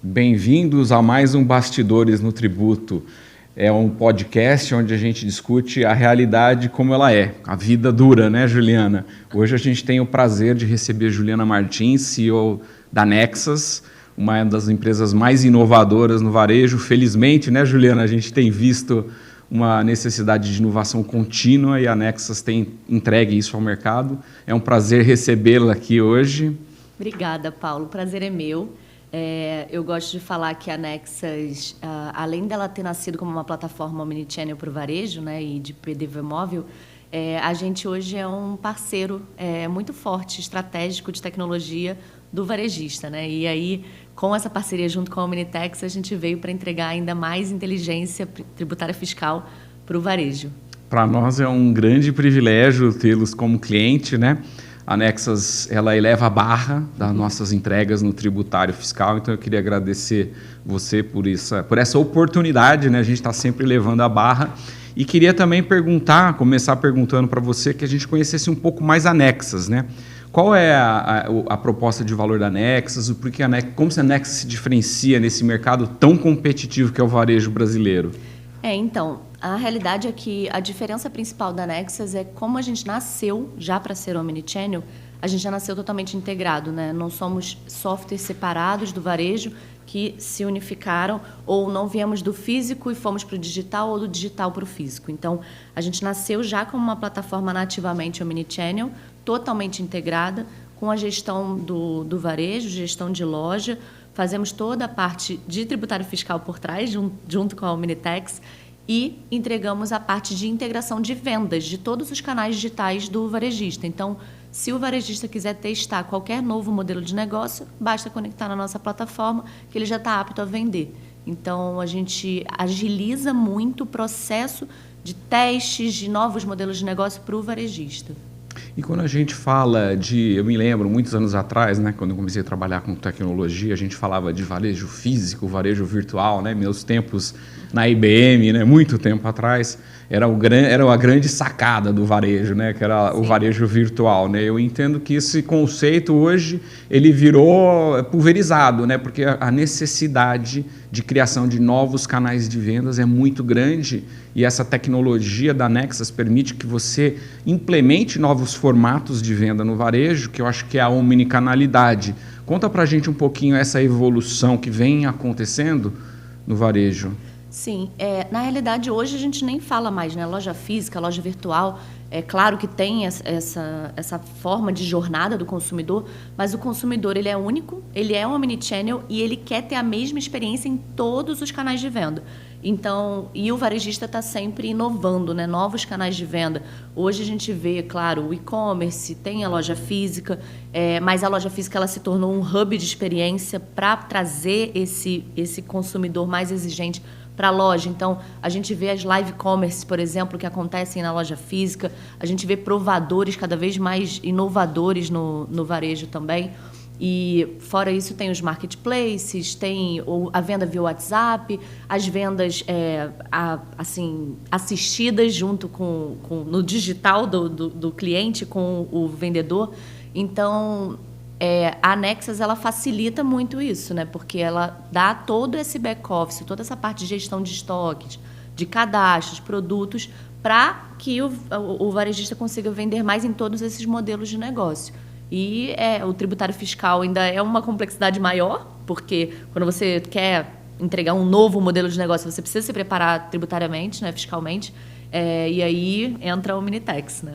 Bem-vindos a mais um Bastidores no Tributo. É um podcast onde a gente discute a realidade como ela é, a vida dura, né, Juliana? Hoje a gente tem o prazer de receber Juliana Martins, CEO da Nexas, uma das empresas mais inovadoras no varejo. Felizmente, né, Juliana, a gente tem visto uma necessidade de inovação contínua e a Nexas tem entregue isso ao mercado. É um prazer recebê-la aqui hoje. Obrigada, Paulo. O prazer é meu. Eu gosto de falar que a Nexas, além dela ter nascido como uma plataforma omnichannel para o varejo, né, e de PDV móvel, a gente hoje é um parceiro muito forte, estratégico de tecnologia do varejista, né? E aí, com essa parceria junto com a Omnitex, a gente veio para entregar ainda mais inteligência tributária fiscal para o varejo. Para nós é um grande privilégio tê-los como cliente, né? A Nexas, ela eleva a barra das nossas entregas no tributário fiscal, então eu queria agradecer você por essa oportunidade, né? A gente está sempre elevando a barra. E queria também começar perguntando para você que a gente conhecesse um pouco mais a Nexas, né? Qual é a proposta de valor da Nexas? Como a Nexas se diferencia nesse mercado tão competitivo que é o varejo brasileiro? Então, a realidade é que a diferença principal da Nexas é como a gente nasceu já para ser omnichannel, a gente já nasceu totalmente integrado, né? Não somos softwares separados do varejo que se unificaram, ou não viemos do físico e fomos para o digital, ou do digital para o físico. Então, a gente nasceu já como uma plataforma nativamente omnichannel, totalmente integrada, com a gestão do varejo, gestão de loja. Fazemos toda a parte de tributário fiscal por trás, junto com a Omnitex, e entregamos a parte de integração de vendas de todos os canais digitais do varejista. Então, se o varejista quiser testar qualquer novo modelo de negócio, basta conectar na nossa plataforma que ele já está apto a vender. Então, a gente agiliza muito o processo de testes de novos modelos de negócio para o varejista. E quando a gente fala eu me lembro, muitos anos atrás, né, quando eu comecei a trabalhar com tecnologia, a gente falava de varejo físico, varejo virtual, né, meus tempos na IBM, né, muito tempo atrás, era a grande sacada do varejo, né, que era o varejo virtual, né. Eu entendo que esse conceito hoje ele virou pulverizado, né, porque a necessidade de criação de novos canais de vendas é muito grande e essa tecnologia da Nexas permite que você implemente novos formatos de venda no varejo, que eu acho que é a omnicanalidade. Conta pra gente um pouquinho essa evolução que vem acontecendo no varejo. Sim, na realidade hoje a gente nem fala mais, né? Loja física, loja virtual, é claro que tem essa forma de jornada do consumidor, mas o consumidor ele é único, ele é um omnichannel e ele quer ter a mesma experiência em todos os canais de venda. Então, e o varejista está sempre inovando, né? Novos canais de venda. Hoje a gente vê, claro, o e-commerce, tem a loja física, mas a loja física ela se tornou um hub de experiência para trazer esse consumidor mais exigente para a loja. Então, a gente vê as live commerce, por exemplo, que acontecem na loja física. A gente vê provadores cada vez mais inovadores no varejo também. E, fora isso, tem os marketplaces, tem a venda via WhatsApp, as vendas assistidas junto no digital do cliente com o vendedor. Então, a Nexas ela facilita muito isso, né? Porque ela dá todo esse back-office, toda essa parte de gestão de estoques, de cadastros, produtos, para que o varejista consiga vender mais em todos esses modelos de negócio. E o tributário fiscal ainda é uma complexidade maior, porque quando você quer entregar um novo modelo de negócio, você precisa se preparar tributariamente, né, fiscalmente. E aí entra a Omnitex, né?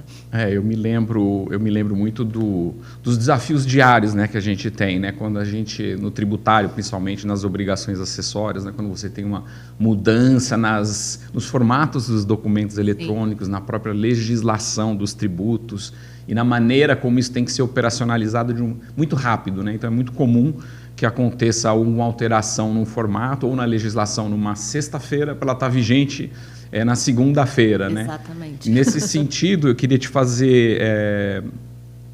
Eu me lembro muito dos desafios diários, né, que a gente tem, né, quando a gente no tributário, principalmente nas obrigações acessórias, né, quando você tem uma mudança nos formatos dos documentos eletrônicos, na própria legislação dos tributos e na maneira como isso tem que ser operacionalizado muito rápido, né? Então é muito comum que aconteça alguma alteração num formato ou na legislação numa sexta-feira para ela estar vigente na segunda-feira, né? Exatamente. Nesse sentido, eu queria te fazer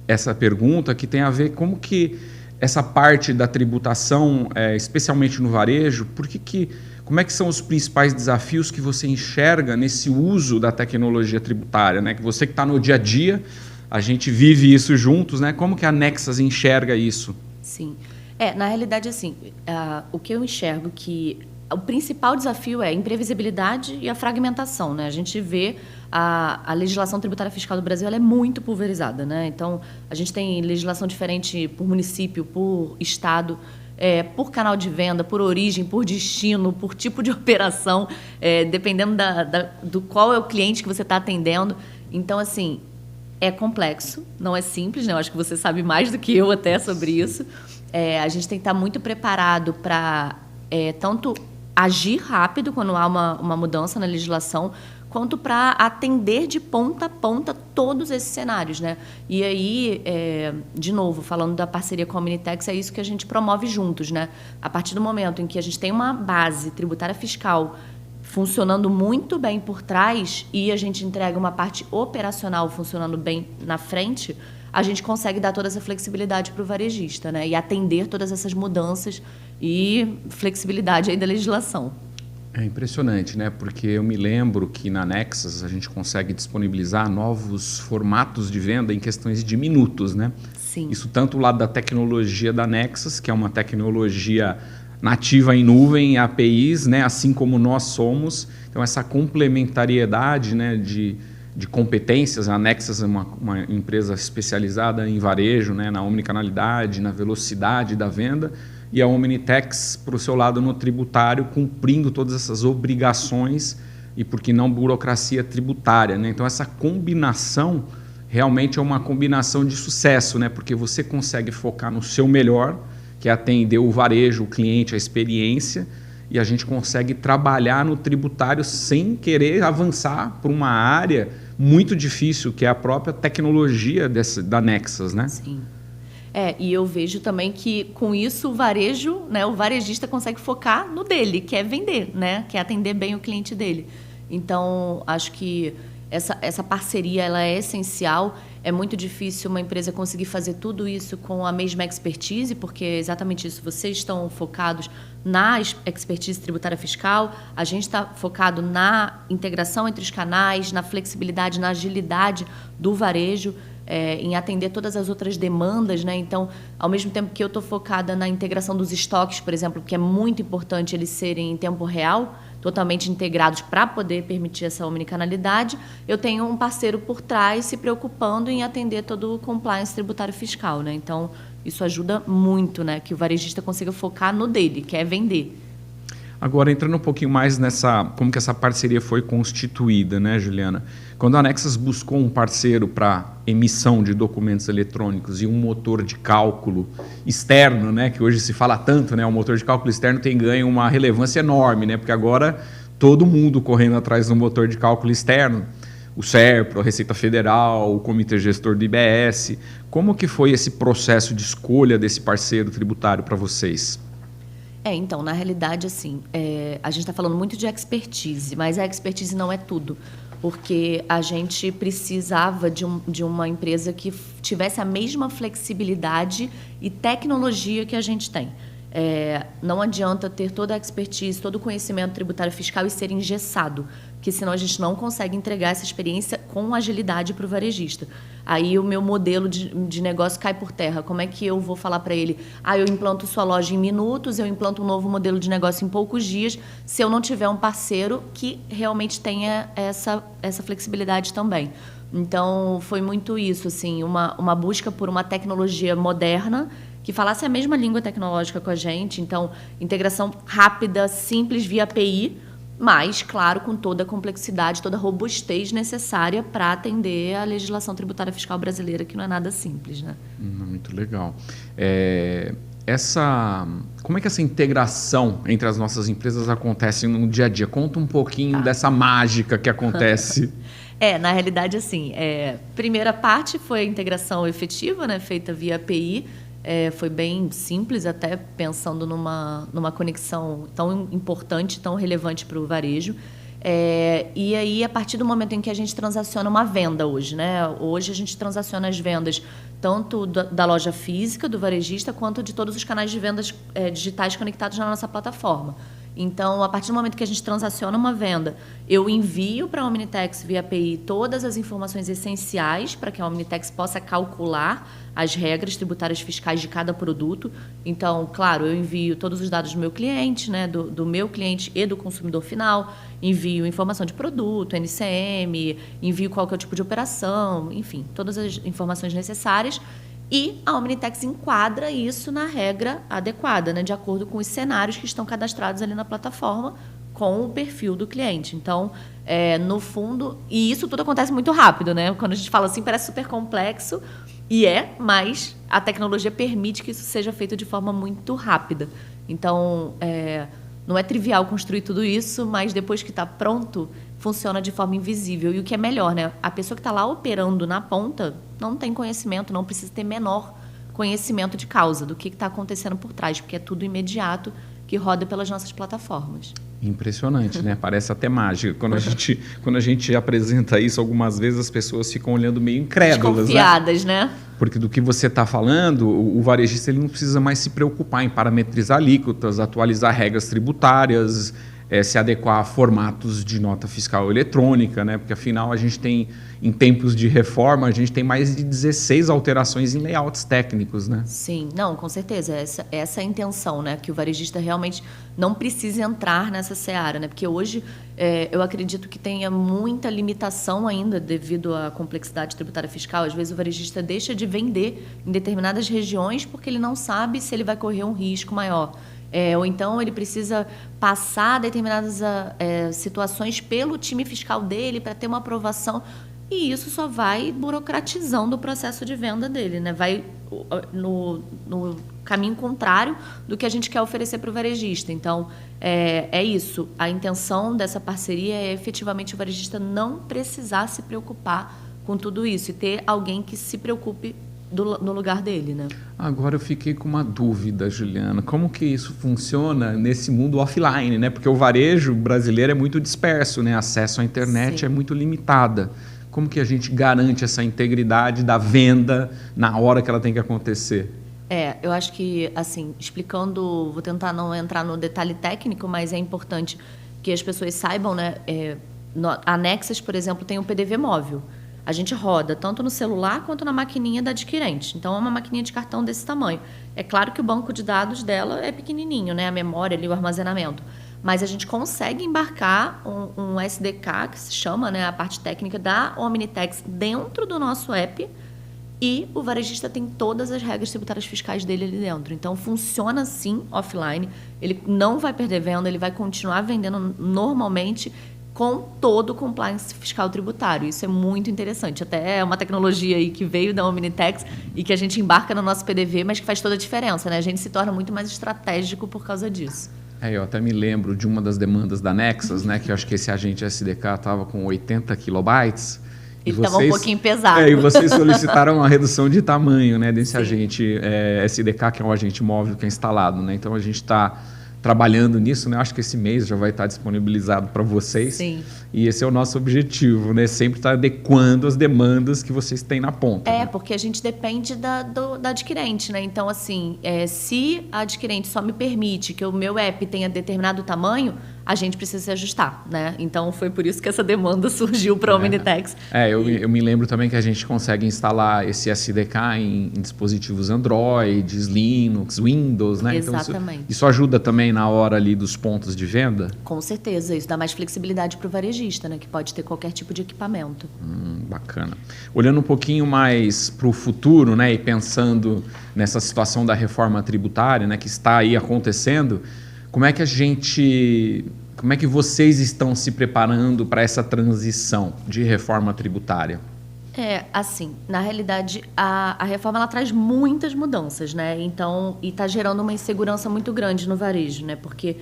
essa pergunta que tem a ver como que essa parte da tributação, especialmente no varejo, como é que são os principais desafios que você enxerga nesse uso da tecnologia tributária, né? Que você que está no dia a dia, a gente vive isso juntos, né? Como que a Nexas enxerga isso? Sim. Na realidade, assim, o que eu enxergo que o principal desafio é a imprevisibilidade e a fragmentação, né? A gente vê a legislação tributária fiscal do Brasil, ela é muito pulverizada, né? Então, a gente tem legislação diferente por município, por estado, por canal de venda, por origem, por destino, por tipo de operação, dependendo do qual é o cliente que você está atendendo. Então, assim, é complexo, não é simples, né? Eu acho que você sabe mais do que eu até sobre isso. A gente tem que estar muito preparado para tanto agir rápido quando há uma mudança na legislação, quanto para atender de ponta a ponta todos esses cenários, né? E aí, de novo, falando da parceria com a Minitex, é isso que a gente promove juntos, né? A partir do momento em que a gente tem uma base tributária fiscal funcionando muito bem por trás e a gente entrega uma parte operacional funcionando bem na frente, a gente consegue dar toda essa flexibilidade para o varejista, né? E atender todas essas mudanças e flexibilidade aí da legislação. É impressionante, né? Porque eu me lembro que na Nexus a gente consegue disponibilizar novos formatos de venda em questões de minutos, né? Sim. Isso tanto o lado da tecnologia da Nexus, que é uma tecnologia nativa em nuvem, APIs, né? Assim como nós somos. Então, essa complementariedade, né, de competências. A Nexus é uma empresa especializada em varejo, né, na omnicanalidade, na velocidade da venda, e a Omnitex, por seu lado, no tributário, cumprindo todas essas obrigações e, por que não, burocracia tributária, né? Então, essa combinação realmente é uma combinação de sucesso, né? Porque você consegue focar no seu melhor, que é atender o varejo, o cliente, a experiência, e a gente consegue trabalhar no tributário sem querer avançar por uma área muito difícil, que é a própria tecnologia da Nexus, né? Sim. E eu vejo também que, com isso, o varejo, né, o varejista consegue focar no dele, que é vender, né, que é atender bem o cliente dele. Então, acho que essa parceria ela é essencial. É muito difícil uma empresa conseguir fazer tudo isso com a mesma expertise, porque é exatamente isso. Vocês estão focados na expertise tributária fiscal, a gente está focado na integração entre os canais, na flexibilidade, na agilidade do varejo, em atender todas as outras demandas, né? Então, ao mesmo tempo que eu estou focada na integração dos estoques, por exemplo, que é muito importante eles serem em tempo real, totalmente integrados para poder permitir essa omnicanalidade, eu tenho um parceiro por trás se preocupando em atender todo o compliance tributário fiscal, né? Então, isso ajuda muito, né? Que o varejista consiga focar no dele, que é vender. Agora, entrando um pouquinho mais nessa, como que essa parceria foi constituída, né, Juliana? Quando a Nexus buscou um parceiro para emissão de documentos eletrônicos e um motor de cálculo externo, né, que hoje se fala tanto, né, o motor de cálculo externo tem ganho uma relevância enorme, né, porque agora todo mundo correndo atrás do motor de cálculo externo, o SERPRO, a Receita Federal, o Comitê Gestor do IBS. Como que foi esse processo de escolha desse parceiro tributário para vocês? Então, na realidade, assim, a gente está falando muito de expertise, mas a expertise não é tudo, porque a gente precisava de uma empresa que tivesse a mesma flexibilidade e tecnologia que a gente tem. Não adianta ter toda a expertise, todo o conhecimento tributário fiscal e ser engessado, porque senão a gente não consegue entregar essa experiência com agilidade para o varejista. Aí o meu modelo de negócio cai por terra. Como é que eu vou falar para ele? Eu implanto sua loja em minutos, eu implanto um novo modelo de negócio em poucos dias, se eu não tiver um parceiro que realmente tenha essa flexibilidade também. Então, foi muito isso, assim, uma busca por uma tecnologia moderna que falasse a mesma língua tecnológica com a gente. Então, integração rápida, simples, via API, mas, claro, com toda a complexidade, toda a robustez necessária para atender a legislação tributária fiscal brasileira, que não é nada simples, né? Muito legal. Como é que essa integração entre as nossas empresas acontece no dia a dia? Conta um pouquinho dessa mágica que acontece. Na realidade, assim, primeira parte foi a integração efetiva, né, feita via API. Foi bem simples, até pensando numa conexão tão importante, tão relevante para o varejo. E aí, a partir do momento em que a gente transaciona uma venda hoje, né? Hoje a gente transaciona as vendas tanto da loja física, do varejista, quanto de todos os canais de vendas digitais conectados na nossa plataforma. Então, a partir do momento que a gente transaciona uma venda, eu envio para a Omnitex via API todas as informações essenciais para que a Omnitex possa calcular as regras tributárias fiscais de cada produto. Então, claro, eu envio todos os dados do meu cliente, né, do meu cliente e do consumidor final, envio informação de produto, NCM, envio qual que é o tipo de operação, enfim, todas as informações necessárias. E a Omnitex enquadra isso na regra adequada, né, de acordo com os cenários que estão cadastrados ali na plataforma com o perfil do cliente. Então, no fundo, e isso tudo acontece muito rápido, né? Quando a gente fala assim, parece super complexo, mas a tecnologia permite que isso seja feito de forma muito rápida. Então, não é trivial construir tudo isso, mas depois que está pronto, funciona de forma invisível. E o que é melhor, né? A pessoa que está lá operando na ponta não tem conhecimento, não precisa ter menor conhecimento de causa do que está acontecendo por trás, porque é tudo imediato que roda pelas nossas plataformas. Impressionante, né? Parece até mágica. Quando a gente apresenta isso, algumas vezes as pessoas ficam olhando meio incrédulas, desconfiadas, né? Porque do que você está falando, o varejista ele não precisa mais se preocupar em parametrizar alíquotas, atualizar regras tributárias, se adequar a formatos de nota fiscal eletrônica, né? Porque afinal a gente tem, em tempos de reforma, a gente tem mais de 16 alterações em layouts técnicos, né? Sim, não, com certeza. Essa é a intenção, né? Que o varejista realmente não precise entrar nessa seara, né? Porque hoje eu acredito que tenha muita limitação ainda devido à complexidade tributária fiscal. Às vezes o varejista deixa de vender em determinadas regiões porque ele não sabe se ele vai correr um risco maior. Ou então ele precisa passar determinadas situações pelo time fiscal dele para ter uma aprovação. E isso só vai burocratizando o processo de venda dele, né? Vai no caminho contrário do que a gente quer oferecer para o varejista. Então, é isso. A intenção dessa parceria é efetivamente o varejista não precisar se preocupar com tudo isso e ter alguém que se preocupe no lugar dele, né? Agora eu fiquei com uma dúvida, Juliana. Como que isso funciona nesse mundo offline, né? Porque o varejo brasileiro é muito disperso, né? Acesso à internet Sim. é muito limitada. Como que a gente garante essa integridade da venda na hora que ela tem que acontecer? Eu acho que, assim, explicando, vou tentar não entrar no detalhe técnico, mas é importante que as pessoas saibam, né? A Nexus, por exemplo, tem um PDV móvel. A gente roda tanto no celular quanto na maquininha da adquirente. Então, é uma maquininha de cartão desse tamanho. É claro que o banco de dados dela é pequenininho, né? A memória ali, o armazenamento. Mas a gente consegue embarcar um SDK, que se chama, né, a parte técnica da Omnitex, dentro do nosso app, e o varejista tem todas as regras tributárias fiscais dele ali dentro. Então, funciona sim offline. Ele não vai perder venda, ele vai continuar vendendo normalmente, com todo o compliance fiscal tributário. Isso é muito interessante. Até é uma tecnologia aí que veio da Omnitex e que a gente embarca no nosso PDV, mas que faz toda a diferença, né? A gente se torna muito mais estratégico por causa disso. Eu até me lembro de uma das demandas da Nexus, né? Que eu acho que esse agente SDK estava com 80 kilobytes. Ele estava um pouquinho pesado. E vocês solicitaram uma redução de tamanho, né, desse agente SDK, que é um agente móvel que é instalado, né? Então a gente está trabalhando nisso, né? Acho que esse mês já vai estar disponibilizado para vocês. Sim. E esse é o nosso objetivo, né? Sempre estar adequando as demandas que vocês têm na ponta. Né? Porque a gente depende da adquirente, né? Então, assim, se a adquirente só me permite que o meu app tenha determinado tamanho, a gente precisa se ajustar, né? Então, foi por isso que essa demanda surgiu para a Omnitex. Eu me lembro também que a gente consegue instalar esse SDK em dispositivos Android, Linux, Windows, né? Exatamente. Então, isso ajuda também na hora ali dos pontos de venda? Com certeza. Isso dá mais flexibilidade para o varejista, né? Que pode ter qualquer tipo de equipamento. Bacana. Olhando um pouquinho mais para o futuro, né? E pensando nessa situação da reforma tributária, né? Que está aí acontecendo, como é que vocês estão se preparando para essa transição de reforma tributária? Assim, na realidade, a reforma ela traz muitas mudanças, né? Então, e está gerando uma insegurança muito grande no varejo, né? Porque,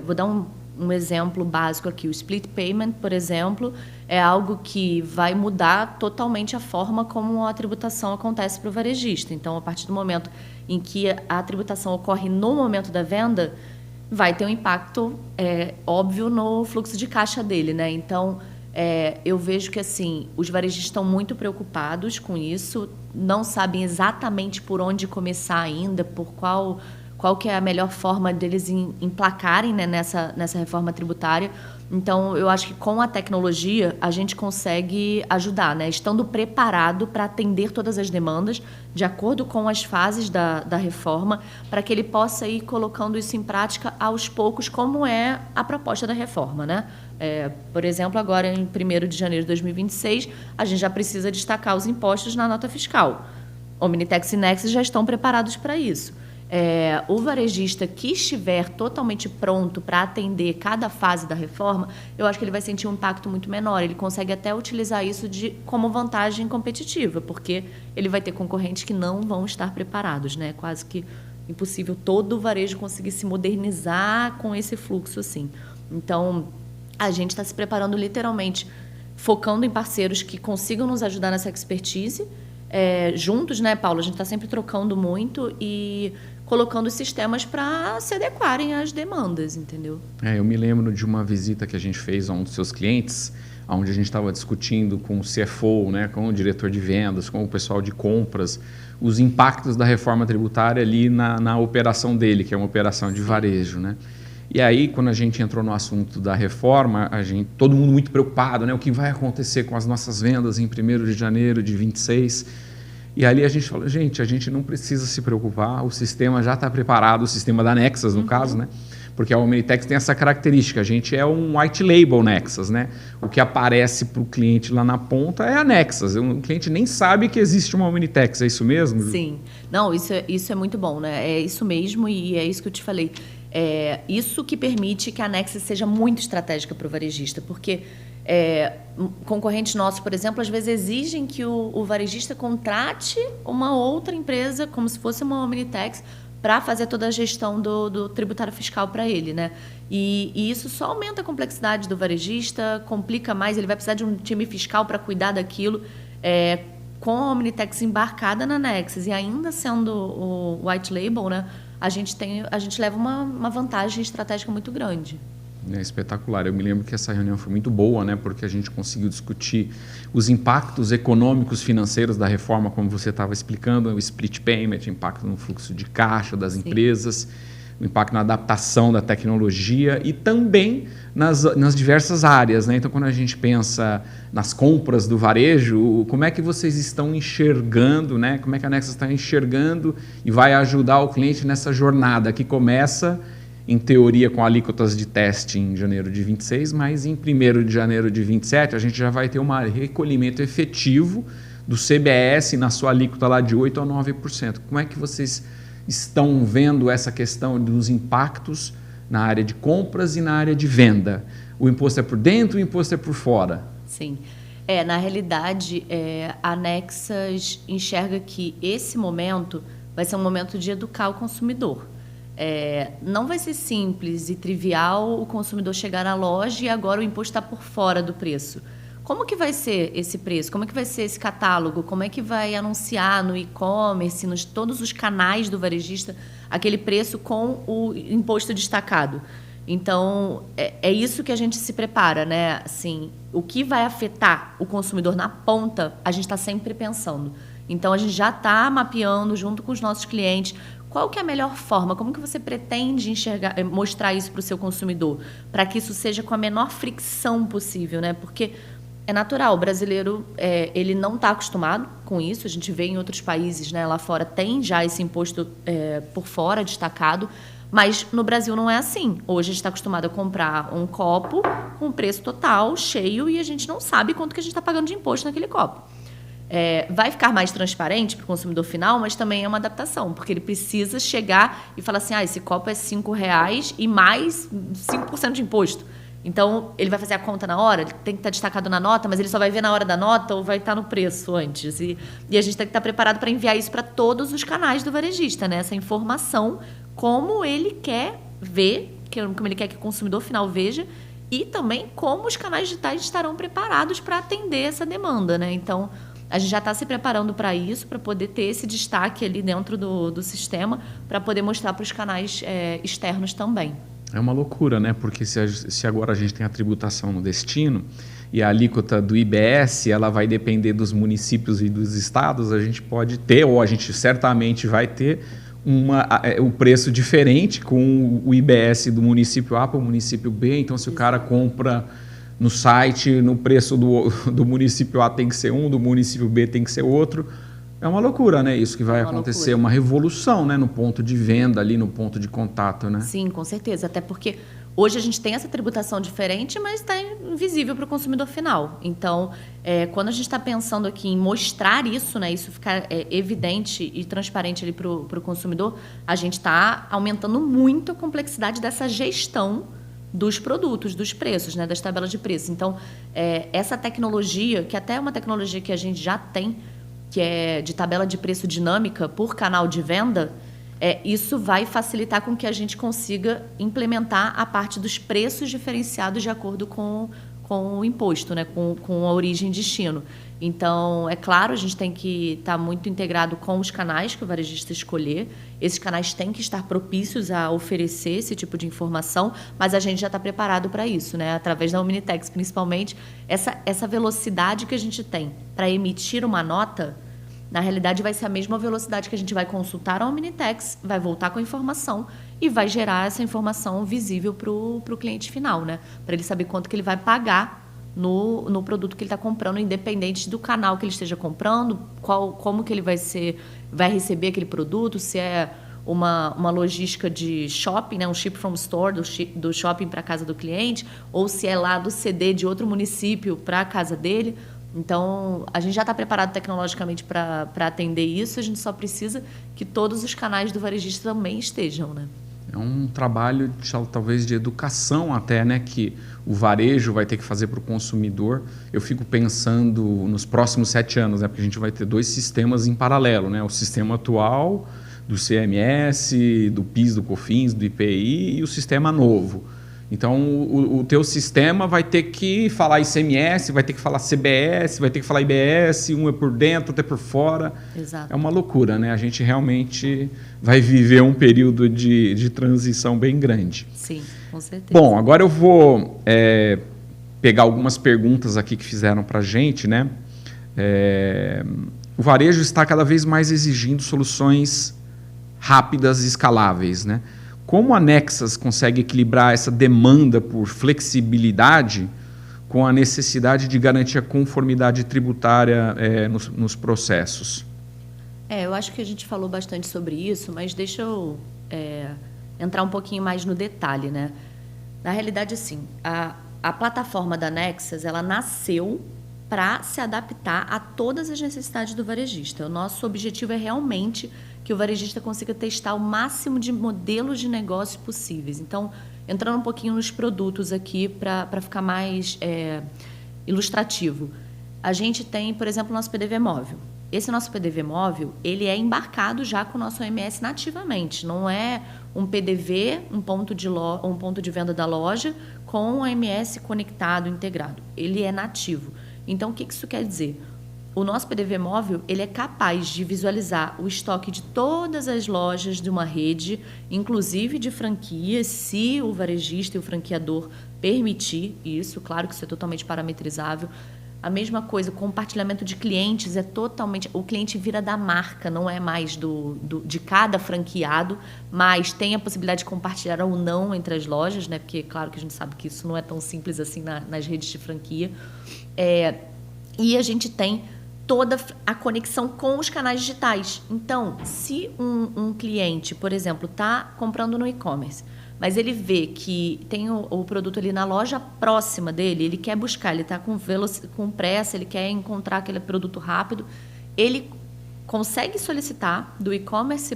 vou dar um exemplo básico aqui, o split payment, por exemplo, é algo que vai mudar totalmente a forma como a tributação acontece para o varejista. Então, a partir do momento em que a tributação ocorre no momento da venda, vai ter um impacto óbvio no fluxo de caixa dele, né? Então, eu vejo que assim os varejistas estão muito preocupados com isso, não sabem exatamente por onde começar ainda, por qual qual que é a melhor forma deles emplacarem, né, nessa reforma tributária. Então, eu acho que com a tecnologia a gente consegue ajudar, né? Estando preparado para atender todas as demandas, de acordo com as fases da reforma, para que ele possa ir colocando isso em prática aos poucos, como é a proposta da reforma, né? Por exemplo, agora em 1º de janeiro de 2026, a gente já precisa destacar os impostos na nota fiscal. Omnitex e Nexus já estão preparados para isso. O varejista que estiver totalmente pronto para atender cada fase da reforma, eu acho que ele vai sentir um impacto muito menor. Ele consegue até utilizar isso como vantagem competitiva, porque ele vai ter concorrentes que não vão estar preparados, né? Quase que impossível todo o varejo conseguir se modernizar com esse fluxo assim. Então, a gente está se preparando literalmente, focando em parceiros que consigam nos ajudar nessa expertise, juntos, né, Paulo? A gente está sempre trocando muito e colocando sistemas para se adequarem às demandas, entendeu? Eu me lembro de uma visita que a gente fez a um dos seus clientes, onde a gente estava discutindo com o CFO, né, com o diretor de vendas, com o pessoal de compras, os impactos da reforma tributária ali na operação dele, que é uma operação de varejo, né? E aí, quando a gente entrou no assunto da reforma, todo mundo muito preocupado, né? O que vai acontecer com as nossas vendas em 1º de janeiro de 26? E ali a gente falou, gente, a gente não precisa se preocupar, o sistema já está preparado, o sistema da Nexus, no caso, né? Porque a Omnitex tem essa característica, a gente é um white label Nexus, né? O que aparece para o cliente lá na ponta é a Nexus, o cliente nem sabe que existe uma Omnitex, é isso mesmo? Sim, não, isso é muito bom, né? É isso mesmo e é isso que eu te falei. Isso que permite que a Nexus seja muito estratégica para o varejista, porque concorrentes nossos, por exemplo, às vezes exigem que o varejista contrate uma outra empresa, como se fosse uma Omnitex, para fazer toda a gestão do tributário fiscal para ele, né? E isso só aumenta a complexidade do varejista, complica mais, ele vai precisar de um time fiscal para cuidar daquilo. Com a Omnitex embarcada na Nexus e ainda sendo o white label, né? A gente leva uma vantagem estratégica muito grande. É espetacular. Eu me lembro que essa reunião foi muito boa, né? Porque a gente conseguiu discutir os impactos econômicos financeiros da reforma, como você estava explicando, o split payment, impacto no fluxo de caixa das empresas, o impacto na adaptação da tecnologia e também nas diversas áreas, né? Então, quando a gente pensa nas compras do varejo, como é que vocês estão enxergando, né? Como é que a Nexus está enxergando e vai ajudar o cliente nessa jornada que começa, em teoria, com alíquotas de teste em janeiro de 26, mas em 1º de janeiro de 27 a gente já vai ter um recolhimento efetivo do CBS na sua alíquota lá de 8% a 9%. Como é que vocês estão vendo essa questão dos impactos na área de compras e na área de venda? O imposto é por dentro, o imposto é por fora? Sim. Na realidade, a Nexus enxerga que esse momento vai ser um momento de educar o consumidor. Não vai ser simples e trivial o consumidor chegar na loja e agora o imposto está por fora do preço. Como que vai ser esse preço? Como é que vai ser esse catálogo? Como é que vai anunciar no e-commerce, nos todos os canais do varejista, aquele preço com o imposto destacado? Então, é isso que a gente se prepara, né? Assim, o que vai afetar o consumidor na ponta, a gente está sempre pensando. Então, a gente já está mapeando junto com os nossos clientes qual que é a melhor forma, como que você pretende mostrar isso para o seu consumidor, para que isso seja com a menor fricção possível, né? Porque é natural, o brasileiro ele não está acostumado com isso, a gente vê em outros países, né, lá fora tem já esse imposto por fora destacado, mas no Brasil não é assim. Hoje a gente está acostumado a comprar um copo com preço total, cheio, e a gente não sabe quanto que a gente está pagando de imposto naquele copo. Vai ficar mais transparente para o consumidor final, mas também é uma adaptação, porque ele precisa chegar e falar assim, esse copo é R$5 e mais 5% de imposto. Então, ele vai fazer a conta na hora, ele tem que estar destacado na nota, mas ele só vai ver na hora da nota ou vai estar no preço antes. E a gente tem que estar preparado para enviar isso para todos os canais do varejista, né? Essa informação, como ele quer ver, como ele quer que o consumidor final veja, e também como os canais digitais estarão preparados para atender essa demanda, né? Então, a gente já está se preparando para isso, para poder ter esse destaque ali dentro do sistema, para poder mostrar para os canais externos também. É uma loucura, né? Porque se agora a gente tem a tributação no destino e a alíquota do IBS ela vai depender dos municípios e dos estados, a gente pode ter, ou a gente certamente vai ter, o preço diferente com o IBS do município A para o município B. Então, se o cara compra no site, no preço do município A tem que ser um, do município B tem que ser outro. É uma loucura, né? Isso que vai acontecer, uma revolução, né? No ponto de venda ali, no ponto de contato, né? Sim, com certeza. Até porque hoje a gente tem essa tributação diferente, mas está invisível para o consumidor final. Então, quando a gente está pensando aqui em mostrar isso, né? Isso ficar evidente e transparente ali para o consumidor, a gente está aumentando muito a complexidade dessa gestão dos produtos, dos preços, né? Das tabelas de preços. Então, essa tecnologia, que até é uma tecnologia que a gente já tem, que é de tabela de preço dinâmica por canal de venda, isso vai facilitar com que a gente consiga implementar a parte dos preços diferenciados de acordo com o imposto, né? com a origem e destino. Então, é claro, a gente tem que estar muito integrado com os canais que o varejista escolher. Esses canais têm que estar propícios a oferecer esse tipo de informação, mas a gente já está preparado para isso, né? Através da Omnitex, principalmente, essa velocidade que a gente tem para emitir uma nota, na realidade vai ser a mesma velocidade que a gente vai consultar a Omnitex, vai voltar com a informação e vai gerar essa informação visível para o cliente final, né? Para ele saber quanto que ele vai pagar no produto que ele está comprando, independente do canal que ele esteja comprando, como que ele vai receber aquele produto, se é uma logística de shopping, né, um ship from store, do shopping para a casa do cliente, ou se é lá do CD de outro município para a casa dele. Então, a gente já está preparado tecnologicamente para atender isso, a gente só precisa que todos os canais do varejista também estejam, né? É um trabalho, talvez, de educação até, né? Que o varejo vai ter que fazer para o consumidor. Eu fico pensando nos próximos 7 anos, né? Porque a gente vai ter 2 sistemas em paralelo, né? O sistema atual do CMS, do PIS, do COFINS, do IPI e o sistema novo. Então, o teu sistema vai ter que falar ICMS, vai ter que falar CBS, vai ter que falar IBS, um é por dentro, outro é por fora. Exato. É uma loucura, né? A gente realmente vai viver um período de transição bem grande. Sim, com certeza. Bom, agora eu vou pegar algumas perguntas aqui que fizeram para a gente, né? O varejo está cada vez mais exigindo soluções rápidas e escaláveis, né? Como a Nexas consegue equilibrar essa demanda por flexibilidade com a necessidade de garantir a conformidade tributária nos processos? Eu acho que a gente falou bastante sobre isso, mas deixa eu entrar um pouquinho mais no detalhe, né? Na realidade, assim, a plataforma da Nexas, ela nasceu para se adaptar a todas as necessidades do varejista. O nosso objetivo é realmente que o varejista consiga testar o máximo de modelos de negócio possíveis. Então, entrando um pouquinho nos produtos aqui para ficar mais ilustrativo. A gente tem, por exemplo, o nosso PDV móvel. Esse nosso PDV móvel, ele é embarcado já com o nosso OMS nativamente. Não é um PDV, um ponto de venda da loja com o OMS conectado, integrado. Ele é nativo. Então, o que isso quer dizer? O nosso PDV móvel, ele é capaz de visualizar o estoque de todas as lojas de uma rede, inclusive de franquias, se o varejista e o franqueador permitir isso. Claro que isso é totalmente parametrizável. A mesma coisa, o compartilhamento de clientes é totalmente... O cliente vira da marca, não é mais de cada franqueado, mas tem a possibilidade de compartilhar ou não entre as lojas, né? Porque, claro que a gente sabe que isso não é tão simples assim nas redes de franquia. E a gente tem toda a conexão com os canais digitais. Então, se um cliente, por exemplo, está comprando no e-commerce, mas ele vê que tem o produto ali na loja próxima dele, ele quer buscar, ele está com pressa, ele quer encontrar aquele produto rápido, ele consegue solicitar do e-commerce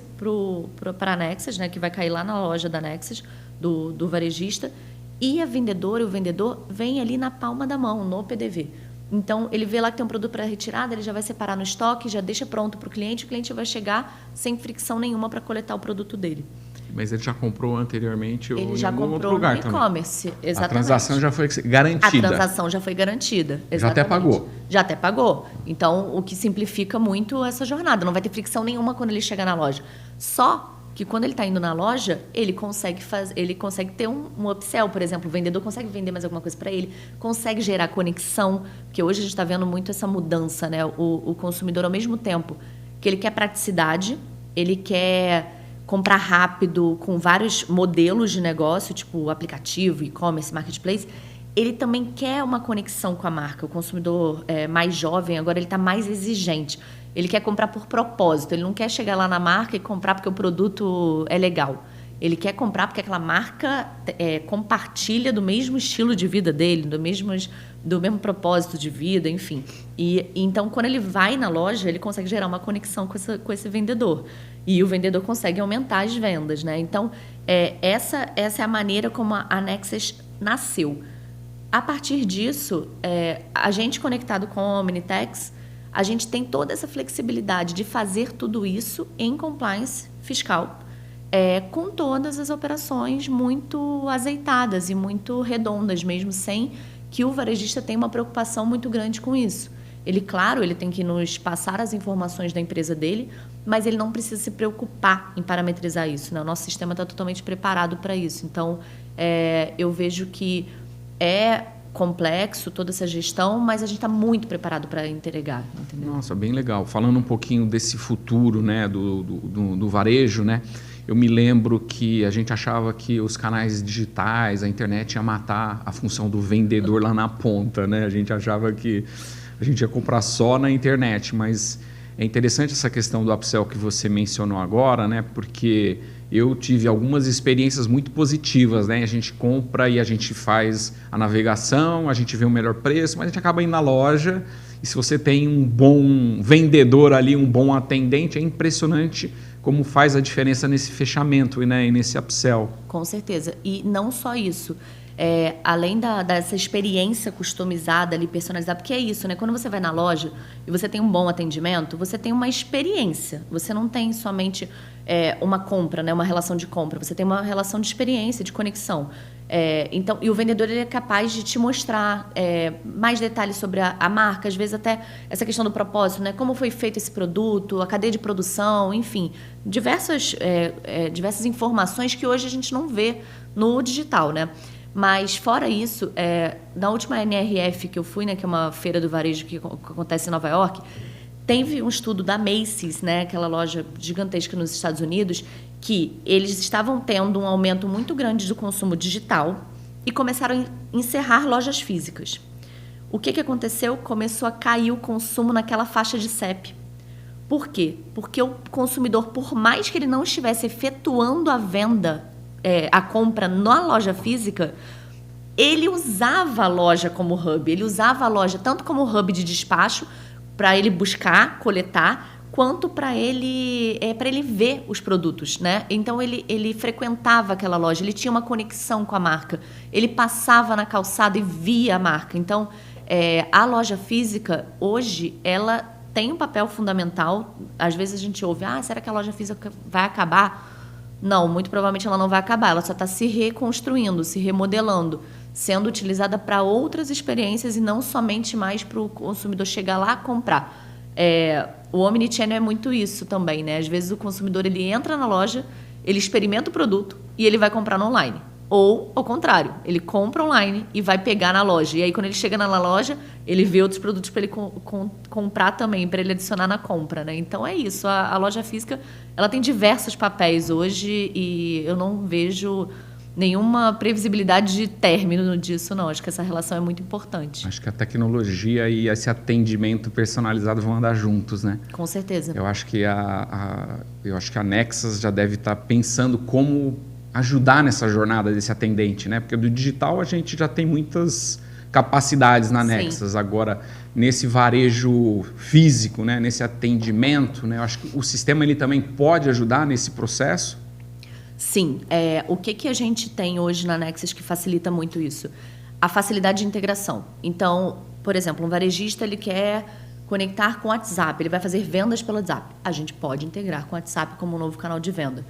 para a Nexas, né, que vai cair lá na loja da Nexas, do varejista, e a vendedora e o vendedor vêm ali na palma da mão, no PDV. Então, ele vê lá que tem um produto para retirada, ele já vai separar no estoque, já deixa pronto para o cliente vai chegar sem fricção nenhuma para coletar o produto dele. Mas ele já comprou anteriormente ele já comprou no e-commerce, exatamente. A transação já foi garantida. A transação já foi garantida, exatamente. Já até pagou. Já até pagou. Então, o que simplifica muito essa jornada. Não vai ter fricção nenhuma quando ele chegar na loja. Só que quando ele está indo na loja, ele consegue ter um upsell, por exemplo. O vendedor consegue vender mais alguma coisa para ele, consegue gerar conexão, porque hoje a gente está vendo muito essa mudança, né? O consumidor, ao mesmo tempo que ele quer praticidade, ele quer comprar rápido, com vários modelos de negócio, tipo aplicativo, e-commerce, marketplace, ele também quer uma conexão com a marca. O consumidor mais jovem, agora ele está mais exigente. Ele quer comprar por propósito. Ele não quer chegar lá na marca e comprar porque o produto é legal. Ele quer comprar porque aquela marca compartilha do mesmo estilo de vida dele, do mesmo propósito de vida, enfim. Então, quando ele vai na loja, ele consegue gerar uma conexão com esse vendedor. E o vendedor consegue aumentar as vendas, né? Então, essa é a maneira como a Nexus nasceu. A partir disso, a gente conectado com a Omnitex, a gente tem toda essa flexibilidade de fazer tudo isso em compliance fiscal, com todas as operações muito azeitadas e muito redondas mesmo, sem que o varejista tenha uma preocupação muito grande com isso. Ele tem que nos passar as informações da empresa dele, mas ele não precisa se preocupar em parametrizar isso, né? O nosso sistema está totalmente preparado para isso. Então, eu vejo que é complexo toda essa gestão, mas a gente está muito preparado para entregar. Entendeu? Nossa, bem legal. Falando um pouquinho desse futuro, né, do varejo, né? Eu me lembro que a gente achava que os canais digitais, a internet ia matar a função do vendedor lá na ponta, né? A gente achava que a gente ia comprar só na internet, mas é interessante essa questão do upsell que você mencionou agora, né? Porque eu tive algumas experiências muito positivas, né? A gente compra e a gente faz a navegação, a gente vê o melhor preço, mas a gente acaba indo na loja e se você tem um bom vendedor ali, um bom atendente, é impressionante como faz a diferença nesse fechamento, né? E nesse upsell. Com certeza. E não só isso. Além dessa experiência customizada ali, personalizada, porque é isso, né? Quando você vai na loja e você tem um bom atendimento, você tem uma experiência. Você não tem somente uma compra, né? Uma relação de compra. Você tem uma relação de experiência, de conexão. Então, e o vendedor ele é capaz de te mostrar mais detalhes sobre a marca, às vezes até essa questão do propósito, né? Como foi feito esse produto, a cadeia de produção, enfim, diversas informações que hoje a gente não vê no digital, né? Mas, fora isso, na última NRF que eu fui, né, que é uma feira do varejo que acontece em Nova York, teve um estudo da Macy's, né, aquela loja gigantesca nos Estados Unidos, que eles estavam tendo um aumento muito grande do consumo digital e começaram a encerrar lojas físicas. O que aconteceu? Começou a cair o consumo naquela faixa de CEP. Por quê? Porque o consumidor, por mais que ele não estivesse efetuando a venda, a compra na loja física, ele usava a loja como hub, ele usava a loja tanto como hub de despacho para ele buscar, coletar, quanto para ele ver os produtos, né? Então ele frequentava aquela loja, ele tinha uma conexão com a marca, ele passava na calçada e via a marca. Então a loja física hoje ela tem um papel fundamental. Às vezes a gente ouve, será que a loja física vai acabar? Não, muito provavelmente ela não vai acabar, ela só está se reconstruindo, se remodelando, sendo utilizada para outras experiências e não somente mais para o consumidor chegar lá e comprar. O Omnichannel é muito isso também, né? Às vezes o consumidor ele entra na loja, ele experimenta o produto e ele vai comprar no online. Ou, ao contrário, ele compra online e vai pegar na loja. E aí, quando ele chega na loja, ele vê outros produtos para ele comprar também, para ele adicionar na compra, né? Então, é isso. A loja física ela tem diversos papéis hoje e eu não vejo nenhuma previsibilidade de término disso, não. Acho que essa relação é muito importante. Acho que a tecnologia e esse atendimento personalizado vão andar juntos, né? Com certeza. Eu acho que a Nexus já deve estar pensando como ajudar nessa jornada desse atendente, né? Porque do digital a gente já tem muitas capacidades na Nexus. Agora, nesse varejo físico, né? Nesse atendimento, né? Eu acho que o sistema ele também pode ajudar nesse processo? Sim. O que a gente tem hoje na Nexus que facilita muito isso? A facilidade de integração. Então, por exemplo, um varejista ele quer conectar com o WhatsApp, ele vai fazer vendas pelo WhatsApp. A gente pode integrar com o WhatsApp como um novo canal de venda.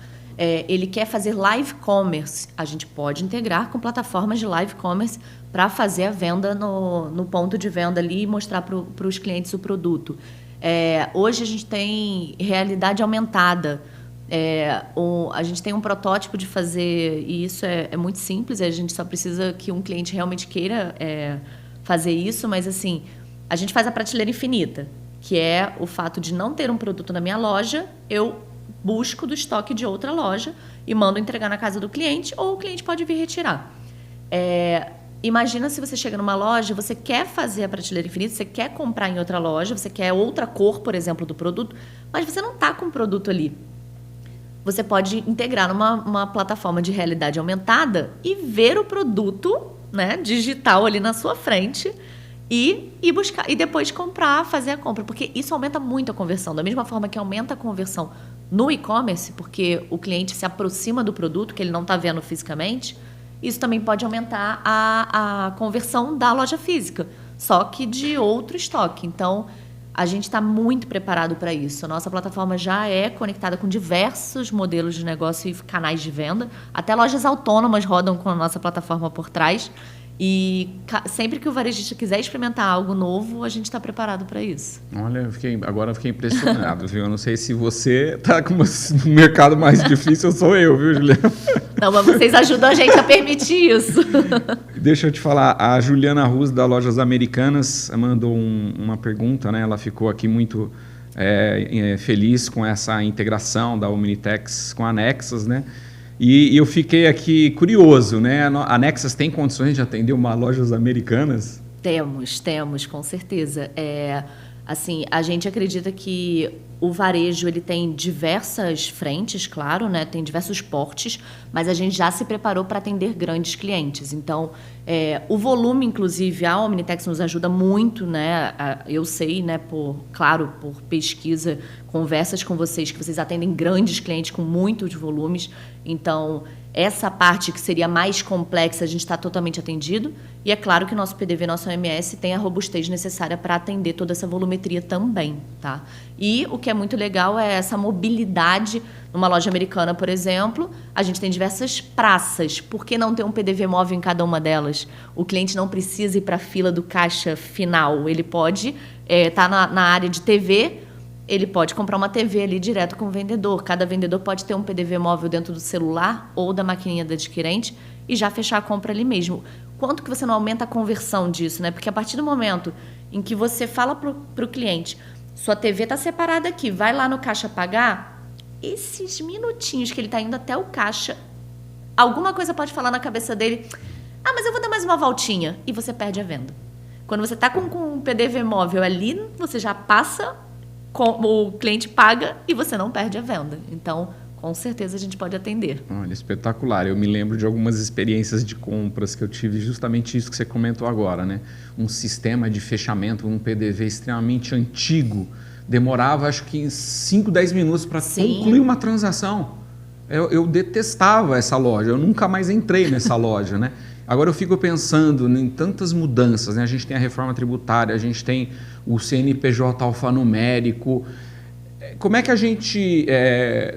Ele quer fazer live commerce, a gente pode integrar com plataformas de live commerce para fazer a venda no ponto de venda ali e mostrar para os clientes o produto. Hoje a gente tem realidade aumentada. A gente tem um protótipo de fazer, e isso é muito simples, a gente só precisa que um cliente realmente queira fazer isso, mas assim, a gente faz a prateleira infinita, que é o fato de não ter um produto na minha loja, eu busco do estoque de outra loja e mando entregar na casa do cliente, ou o cliente pode vir retirar. Imagina se você chega numa loja, você quer fazer a prateleira infinita, você quer comprar em outra loja, você quer outra cor, por exemplo, do produto, mas você não está com o produto ali. Você pode integrar numa plataforma de realidade aumentada e ver o produto, né, digital ali na sua frente e buscar, e depois comprar, fazer a compra, porque isso aumenta muito a conversão, da mesma forma que aumenta a conversão no e-commerce, porque o cliente se aproxima do produto que ele não está vendo fisicamente. Isso também pode aumentar a conversão da loja física, só que de outro estoque. Então, a gente está muito preparado para isso. A nossa plataforma já é conectada com diversos modelos de negócio e canais de venda. Até lojas autônomas rodam com a nossa plataforma por trás. E sempre que o varejista quiser experimentar algo novo, a gente está preparado para isso. Olha, agora eu fiquei impressionado, viu? Eu não sei se você está com um mercado mais difícil ou sou eu, viu, Juliana? Não, mas vocês ajudam a gente a permitir isso. Deixa eu te falar, a Juliana Rus, da Lojas Americanas, mandou uma pergunta, né? Ela ficou aqui muito feliz com essa integração da Omnitex com a Nexus, né? E eu fiquei aqui curioso, né? A Nexus tem condições de atender uma Lojas Americanas? Temos, com certeza. Assim, a gente acredita que o varejo ele tem diversas frentes, claro, né? Tem diversos portes, mas a gente já se preparou para atender grandes clientes. Então, o volume, inclusive, a Omnitex nos ajuda muito, né? Eu sei, né? Por pesquisa, conversas com vocês, que vocês atendem grandes clientes com muitos volumes. Então, essa parte que seria mais complexa, a gente está totalmente atendido. E é claro que o nosso PDV, nosso OMS, tem a robustez necessária para atender toda essa volumetria também, tá? E o que é muito legal é essa mobilidade. Numa loja americana, por exemplo, a gente tem diversas praças. Por que não ter um PDV móvel em cada uma delas? O cliente não precisa ir para a fila do caixa final. Ele pode estar na área de TV, ele pode comprar uma TV ali direto com o vendedor. Cada vendedor pode ter um PDV móvel dentro do celular ou da maquininha do adquirente e já fechar a compra ali mesmo. Quanto que você não aumenta a conversão disso, né? Porque a partir do momento em que você fala para o cliente, sua TV está separada aqui, vai lá no caixa pagar, esses minutinhos que ele está indo até o caixa, alguma coisa pode falar na cabeça dele, mas eu vou dar mais uma voltinha, e você perde a venda. Quando você está com um PDV móvel ali, você já passa, o cliente paga e você não perde a venda. Então, com certeza a gente pode atender. Olha, espetacular. Eu me lembro de algumas experiências de compras que eu tive, justamente isso que você comentou agora, né? Um sistema de fechamento, um PDV extremamente antigo, demorava acho que 5, 10 minutos para concluir uma transação. Eu detestava essa loja, eu nunca mais entrei nessa loja, né? Agora eu fico pensando em tantas mudanças, né? A gente tem a reforma tributária, a gente tem o CNPJ alfanumérico. Como é que a gente,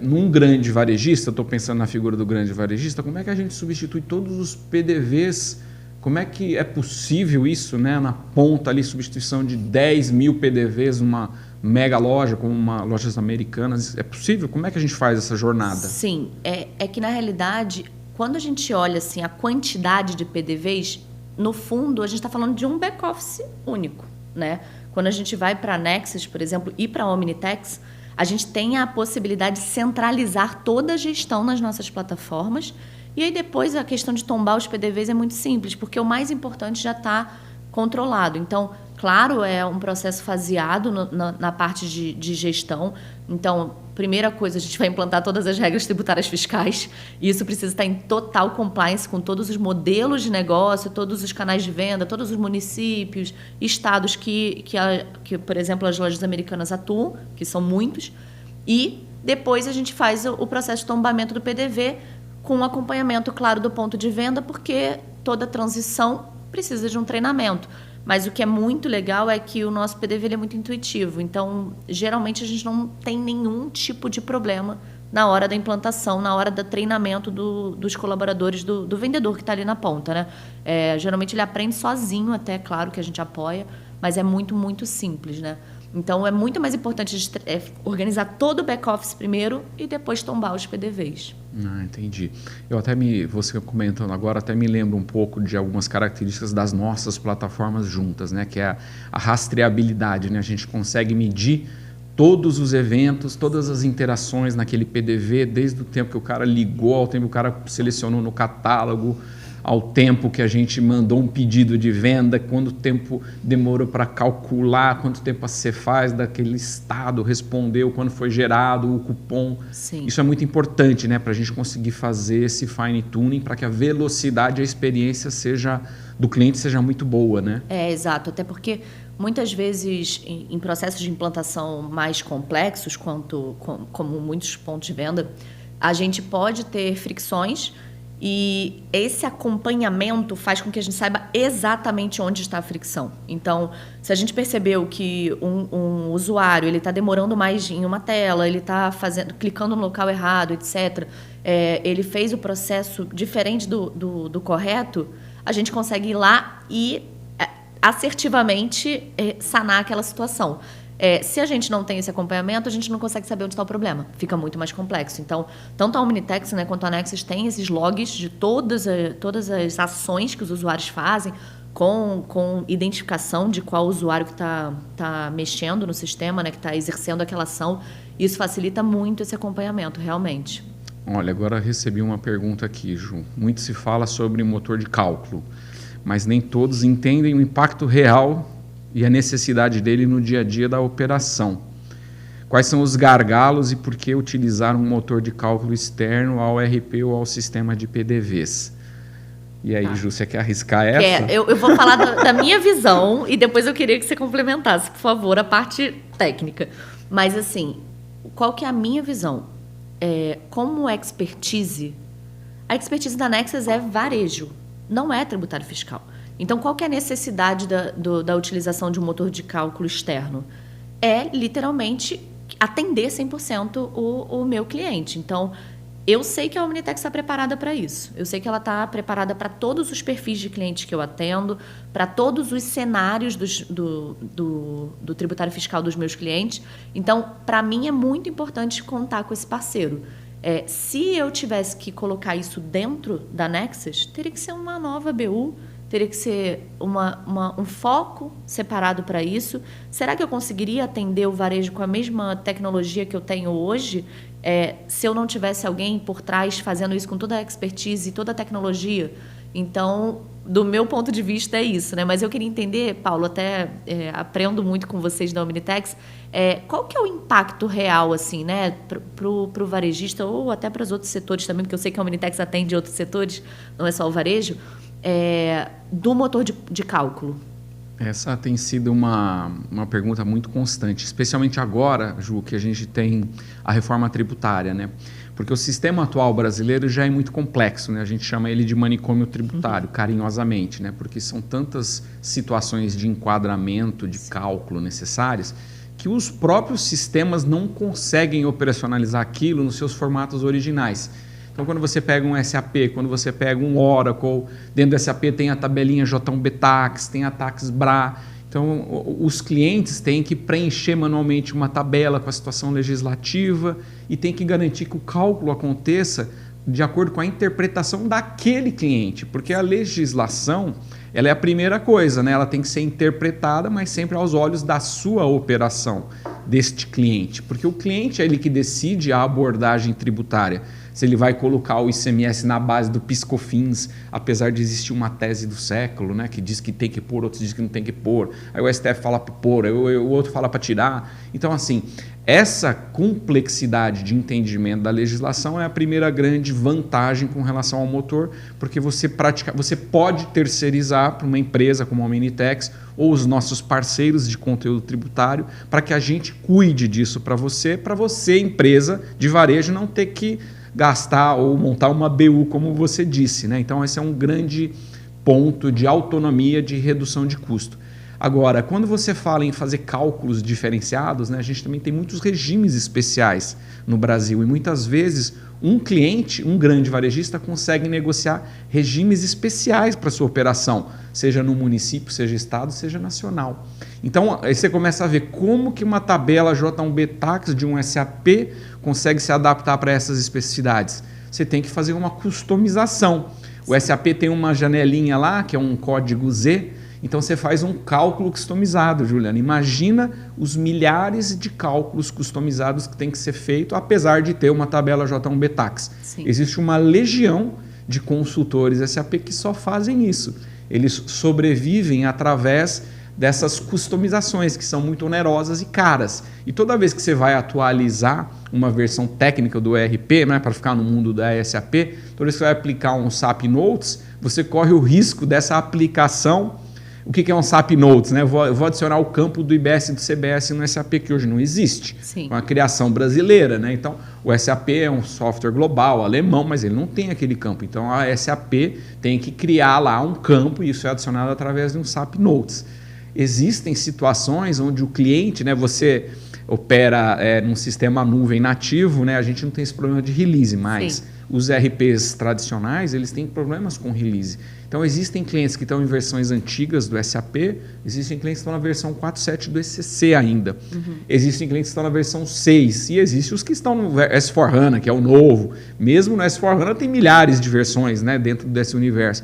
num grande varejista, estou pensando na figura do grande varejista, como é que a gente substitui todos os PDVs? Como é que é possível isso, né? Na ponta ali, substituição de 10 mil PDVs, uma mega loja como uma Lojas Americanas, é possível? Como é que a gente faz essa jornada? Sim, é que na realidade, quando a gente olha assim, a quantidade de PDVs, no fundo a gente está falando de um back-office único, né? Quando a gente vai para a Nexus, por exemplo, e para a Omnitex, a gente tem a possibilidade de centralizar toda a gestão nas nossas plataformas. E aí depois a questão de tombar os PDVs é muito simples, porque o mais importante já está controlado. Então, claro, é um processo faseado na parte de gestão. Então, primeira coisa, a gente vai implantar todas as regras tributárias fiscais. E isso precisa estar em total compliance com todos os modelos de negócio, todos os canais de venda, todos os municípios, estados que por exemplo, as Lojas Americanas atuam, que são muitos. E depois a gente faz o processo de tombamento do PDV com um acompanhamento, claro, do ponto de venda, porque toda transição precisa de um treinamento. Mas o que é muito legal é que o nosso PDV ele é muito intuitivo. Então, geralmente, a gente não tem nenhum tipo de problema na hora da implantação, na hora do treinamento dos colaboradores, do vendedor que está ali na ponta, né? Geralmente, ele aprende sozinho, até, claro que a gente apoia, mas é muito, muito simples, né? Então, é muito mais importante organizar todo o back-office primeiro e depois tombar os PDVs. Entendi. Você comentando agora, até me lembro um pouco de algumas características das nossas plataformas juntas, né? Que é a rastreabilidade, né? A gente consegue medir todos os eventos, todas as interações naquele PDV, desde o tempo que o cara ligou, ao tempo que o cara selecionou no catálogo, ao tempo que a gente mandou um pedido de venda, quanto tempo demorou para calcular, quanto tempo a Cefaz daquele estado respondeu, quando foi gerado o cupom. Sim. Isso é muito importante, né, para a gente conseguir fazer esse fine tuning para que a velocidade e a experiência do cliente seja muito boa, né? Exato. Até porque muitas vezes em processos de implantação mais complexos, como muitos pontos de venda, a gente pode ter fricções. E esse acompanhamento faz com que a gente saiba exatamente onde está a fricção. Então, se a gente percebeu que um usuário está demorando mais em uma tela, ele está clicando no local errado, etc., ele fez o processo diferente do correto, a gente consegue ir lá e assertivamente sanar aquela situação. Se a gente não tem esse acompanhamento, a gente não consegue saber onde está o problema. Fica muito mais complexo. Então, tanto a Omnitex, né, quanto a Nexus tem esses logs de todas as ações que os usuários fazem, com identificação de qual usuário que está mexendo no sistema, né, que está exercendo aquela ação. Isso facilita muito esse acompanhamento, realmente. Olha, agora recebi uma pergunta aqui, Ju. Muito se fala sobre motor de cálculo, mas nem todos entendem o impacto real e a necessidade dele no dia a dia da operação. Quais são os gargalos e por que utilizar um motor de cálculo externo ao ERP ou ao sistema de PDVs? E aí, Ju, você quer arriscar essa? Eu vou falar da minha visão e depois eu queria que você complementasse, por favor, a parte técnica. Mas, assim, qual que é a minha visão? Como expertise, a expertise da Nexus é varejo, não é tributário fiscal. Então, qual que é a necessidade da utilização de um motor de cálculo externo? É, literalmente, atender 100% o meu cliente. Então, eu sei que a Omnitex está preparada para isso. Eu sei que ela está preparada para todos os perfis de clientes que eu atendo, para todos os cenários do tributário fiscal dos meus clientes. Então, para mim, é muito importante contar com esse parceiro. Se eu tivesse que colocar isso dentro da Nexus, teria que ser uma nova BU, teria que ser um foco separado para isso. Será que eu conseguiria atender o varejo com a mesma tecnologia que eu tenho hoje, se eu não tivesse alguém por trás fazendo isso com toda a expertise e toda a tecnologia? Então, do meu ponto de vista, é isso, né? Mas eu queria entender, Paulo, até aprendo muito com vocês da Omnitex, qual que é o impacto real, assim, né, pro varejista ou até para os outros setores também, porque eu sei que a Omnitex atende outros setores, não é só o varejo, do motor de cálculo? Essa tem sido uma pergunta muito constante, especialmente agora, Ju, que a gente tem a reforma tributária, né? Porque o sistema atual brasileiro já é muito complexo, né? A gente chama ele de manicômio tributário, carinhosamente, né? Porque são tantas situações de enquadramento, de cálculo necessárias, que os próprios sistemas não conseguem operacionalizar aquilo nos seus formatos originais. Então, quando você pega um SAP, quando você pega um Oracle, dentro do SAP tem a tabelinha J1 Betax, tem a Tax Bra. Então, os clientes têm que preencher manualmente uma tabela com a situação legislativa e tem que garantir que o cálculo aconteça de acordo com a interpretação daquele cliente, porque a legislação ela é a primeira coisa, né? Ela tem que ser interpretada, mas sempre aos olhos da sua operação, deste cliente, porque o cliente é ele que decide a abordagem tributária. Se ele vai colocar o ICMS na base do PIS/COFINS, apesar de existir uma tese do século, né, que diz que tem que pôr, outros dizem que não tem que pôr, aí o STF fala para pôr, aí o outro fala para tirar. Então, assim, essa complexidade de entendimento da legislação é a primeira grande vantagem com relação ao motor, porque você pode terceirizar para uma empresa como a Omnitex ou os nossos parceiros de conteúdo tributário para que a gente cuide disso para você, empresa de varejo, não ter que gastar ou montar uma BU, como você disse, né? Então, esse é um grande ponto de autonomia, de redução de custo. Agora, quando você fala em fazer cálculos diferenciados, né, a gente também tem muitos regimes especiais no Brasil e muitas vezes um cliente, um grande varejista, consegue negociar regimes especiais para a sua operação, seja no município, seja estado, seja nacional. Então, aí você começa a ver como que uma tabela J1 Betax de um SAP consegue se adaptar para essas especificidades. Você tem que fazer uma customização. O SAP tem uma janelinha lá, que é um código Z, Então você faz um cálculo customizado, Juliana. Imagina os milhares de cálculos customizados que tem que ser feito, apesar de ter uma tabela J1 Betax. Sim. Existe uma legião de consultores SAP que só fazem isso. Eles sobrevivem através dessas customizações que são muito onerosas e caras. E toda vez que você vai atualizar uma versão técnica do ERP, né, para ficar no mundo da SAP, toda vez que você vai aplicar um SAP Notes, você corre o risco dessa aplicação. O que é um SAP Notes? Né? Eu vou adicionar o campo do IBS e do CBS no SAP, que hoje não existe. Sim. Uma criação brasileira. Né? Então, o SAP é um software global, alemão, mas ele não tem aquele campo. Então, a SAP tem que criar lá um campo e isso é adicionado através de um SAP Notes. Existem situações onde o cliente, né, você opera num sistema nuvem nativo, né, a gente não tem esse problema de release, mas Sim. os ERPs tradicionais, eles têm problemas com release. Então, existem clientes que estão em versões antigas do SAP, existem clientes que estão na versão 4.7 do ECC ainda, existem clientes que estão na versão 6 e existem os que estão no S4HANA, que é o novo. Mesmo no S4HANA tem milhares de versões, né, dentro desse universo.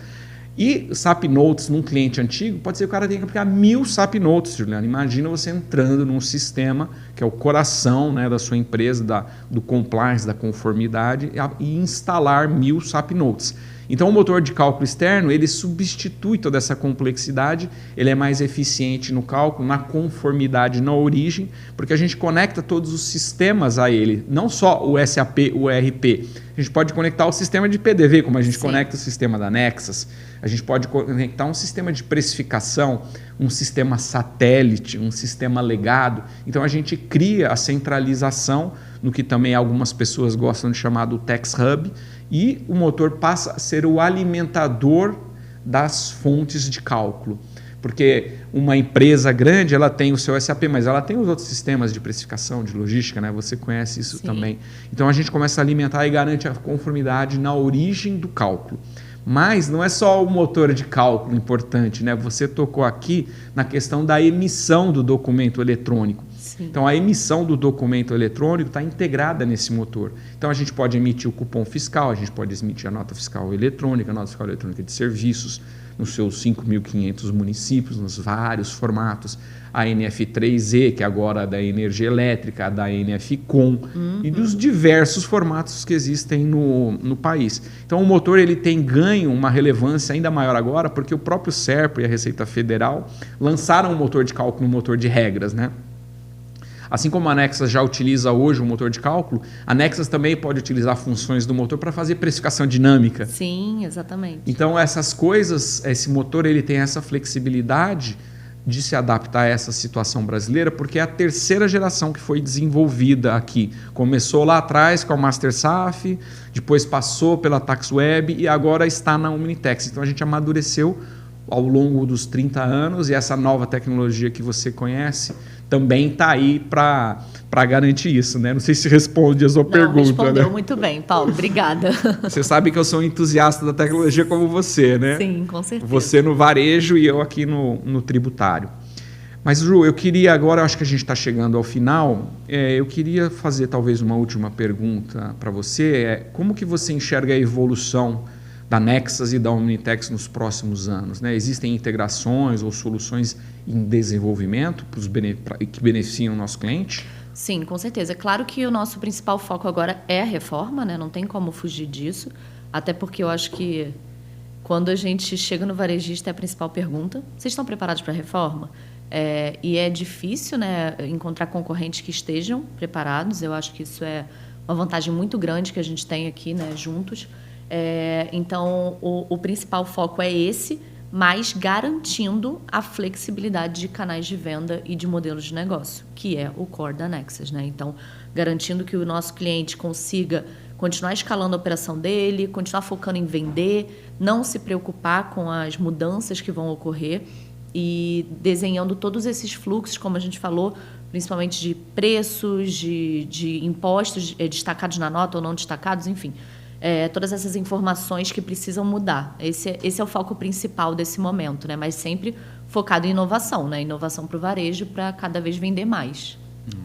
E SAP Notes num cliente antigo, pode ser que o cara tenha que aplicar 1000 SAP Notes, Juliana. Imagina você entrando num sistema que é o coração, né, da sua empresa, do compliance, da conformidade, e instalar 1000 SAP Notes. Então, o motor de cálculo externo, ele substitui toda essa complexidade, ele é mais eficiente no cálculo, na conformidade, na origem, porque a gente conecta todos os sistemas a ele, não só o SAP, o ERP. A gente pode conectar o sistema de PDV, como a gente conecta o sistema da Nexus. A gente pode conectar um sistema de precificação, um sistema satélite, um sistema legado. Então, a gente cria a centralização no que também algumas pessoas gostam de chamar do Tax Hub, e o motor passa a ser o alimentador das fontes de cálculo. Porque uma empresa grande, ela tem o seu SAP, mas ela tem os outros sistemas de precificação, de logística, né? Você conhece isso também. Então, a gente começa a alimentar e garante a conformidade na origem do cálculo. Mas não é só o motor de cálculo importante, né? Você tocou aqui na questão da emissão do documento eletrônico. Sim. Então, a emissão do documento eletrônico está integrada nesse motor. Então, a gente pode emitir o cupom fiscal, a gente pode emitir a nota fiscal eletrônica, a nota fiscal eletrônica de serviços, nos seus 5.500 municípios, nos vários formatos, a NF3E, que é agora da energia elétrica, a da NFCom, e dos diversos formatos que existem no país. Então, o motor ele tem ganho uma relevância ainda maior agora, porque o próprio SERPRO e a Receita Federal lançaram um motor de cálculo, um motor de regras, né? Assim como a Nexus já utiliza hoje o motor de cálculo, a Nexus também pode utilizar funções do motor para fazer precificação dinâmica. Sim, exatamente. Então, essas coisas, esse motor ele tem essa flexibilidade de se adaptar a essa situação brasileira, porque é a terceira geração que foi desenvolvida aqui. Começou lá atrás com a MasterSAF, depois passou pela TaxWeb e agora está na Omnitex. Então, a gente amadureceu ao longo dos 30 anos e essa nova tecnologia que você conhece também está aí para garantir isso, né? Não sei se responde a sua pergunta. Respondeu, né? Muito bem, Paulo. Obrigada. Você sabe que eu sou um entusiasta da tecnologia como você, né? Sim, com certeza. Você no varejo e eu aqui no tributário. Mas, Ju, eu queria agora, acho que a gente está chegando ao final, eu queria fazer talvez uma última pergunta para você. Como que você enxerga a evolução da Nexus e da Omnitex nos próximos anos, né? Existem integrações ou soluções em desenvolvimento que beneficiam o nosso cliente? Sim, com certeza. É claro que o nosso principal foco agora é a reforma, né? Não tem como fugir disso, até porque eu acho que quando a gente chega no varejista é a principal pergunta: vocês estão preparados para a reforma? E é difícil, né, encontrar concorrentes que estejam preparados. Eu acho que isso é uma vantagem muito grande que a gente tem aqui, né, juntos. Então, o principal foco é esse, mas garantindo a flexibilidade de canais de venda e de modelos de negócio, que é o core da Nexus, né? Então, garantindo que o nosso cliente consiga continuar escalando a operação dele, continuar focando em vender, não se preocupar com as mudanças que vão ocorrer e desenhando todos esses fluxos, como a gente falou, principalmente de preços, de impostos destacados na nota ou não destacados, enfim. Todas essas informações que precisam mudar. Esse é o foco principal desse momento, né? Mas sempre focado em inovação, né? Inovação para o varejo para cada vez vender mais.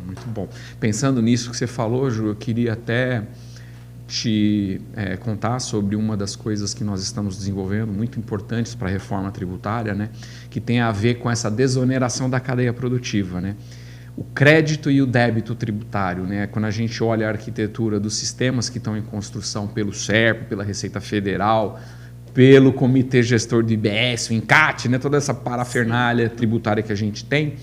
Muito bom. Pensando nisso que você falou, Ju, eu queria até te contar sobre uma das coisas que nós estamos desenvolvendo, muito importantes para a reforma tributária, né, que tem a ver com essa desoneração da cadeia produtiva, né? O crédito e o débito tributário, né? Quando a gente olha a arquitetura dos sistemas que estão em construção pelo SERP, pela Receita Federal, pelo Comitê Gestor do IBS, o ENCAT, né? Toda essa parafernália tributária que a gente tem,